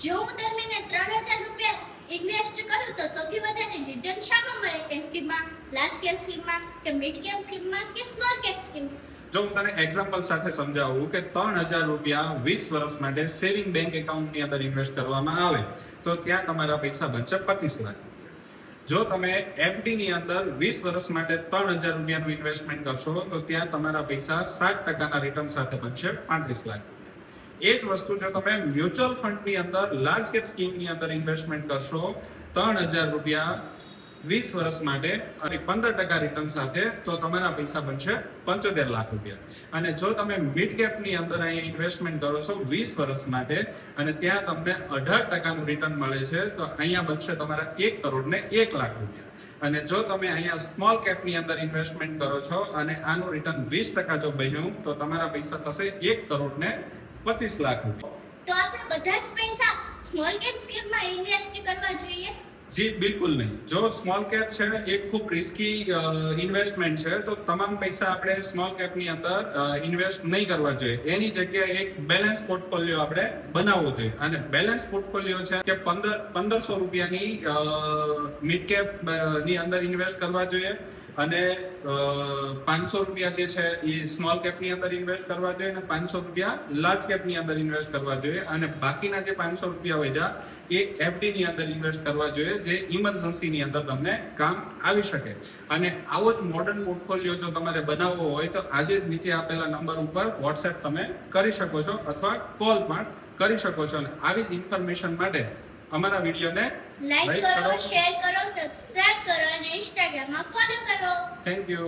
જો હું દર મહિને 3000 રૂપિયા ઇન્વેસ્ટ કરું તો સૌથી વધારે રિટર્ન શામાં મળે? એફડી માં, લાર્જ કેપ સ્કીમમાં કે મિડ કેપ સ્કીમમાં કે સ્મોલ કેપ સ્કીમ? જો હું તને એક્ઝામ્પલ સાથે સમજાવું કે 3000 રૂપિયા 20 વર્ષ માટે સેવિંગ બેંક એકાઉન્ટની અંદર ઇન્વેસ્ટ કરવામાં આવે તો ત્યાં તમારા પૈસા બનશે 25 લાખ. જો તમે એફડી ની અંદર 20 વર્ષ માટે 3000 રૂપિયાનું ઇન્વેસ્ટમેન્ટ કરશો તો ત્યાં તમારા પૈસા 7% રિટર્ન સાથે બનશે 35 લાખ. એ જ વસ્તુ જો તમે મ્યુચ્યુઅલ ફંડની અંદર લાર્જ કેપ સ્કીમની અંદર ઇન્વેસ્ટમેન્ટ કરશો 3000 રૂપિયા 20 વર્ષ માટે અને 15% રિટર્ન સાથે તો તમારા પૈસા બનશે 75 લાખ રૂપિયા. અને જો તમે મિડ કેપની અંદર અહીંયા ઇન્વેસ્ટમેન્ટ કરો છો 20 વર્ષ માટે અને ત્યાં તમને 18% રિટર્ન મળે છે તો અહીંયા બનશે તમારા 1 કરોડ ને 1 લાખ રૂપિયા. અને જો તમે અહીંયા સ્મોલ કેપની અંદર ઇન્વેસ્ટમેન્ટ કરો છો અને આનું રિટર્ન 20% જો બન્યું તો તમારા પૈસા થશે 1 કરોડ ને 25 લાખ રૂપિયા. તો આપણે બધા જ પૈસા સ્મોલ કેપ સ્કીમમાં ઇન્વેસ્ટ કરવા જોઈએ? જી બિલકુલ નહીં. જો સ્મોલ કેપ છે એ ખૂબ રિસ્કી ઇન્વેસ્ટમેન્ટ છે તો તમામ પૈસા આપણે સ્મોલ કેપની અંદર ઇન્વેસ્ટ નહીં કરવા જોઈએ. એની જગ્યાએ એક બેલેન્સ પોર્ટફોલિયો આપણે બનાવવો જોઈએ. અને બેલેન્સ પોર્ટફોલિયો છે કે 1500 રૂપિયાની મિડ કેપ ની અંદર ઇન્વેસ્ટ કરવા જોઈએ અને 500 રૂપિયા જે છે એ સ્મોલ કેપની અંદર ઇન્વેસ્ટ કરવા જોઈએ અને 500 રૂપિયા લાર્જ કેપની અંદર ઇન્વેસ્ટ કરવા જોઈએ અને બાકીના જે 500 રૂપિયા વધ્યા એ એફડી ની અંદર ઇન્વેસ્ટ કરવા જોઈએ જે ઇમરજન્સીની અંદર તમને કામ આવી શકે. અને આવો જ મોડર્ન પોર્ટફોલિયો જો તમારે બનાવવો હોય તો આજે જ નીચે આપેલા નંબર ઉપર વોટ્સએપ તમે કરી શકો છો અથવા કોલ પણ કરી શકો છો. અને આવી જ ઇન્ફોર્મેશન માટે અમારા વિડીયોને લાઈક કરો, શેર કરો, સબસ્ક્રાઇબ કરો અને ઇન્સ્ટાગ્રામમાં ફોલો કરો. Thank you.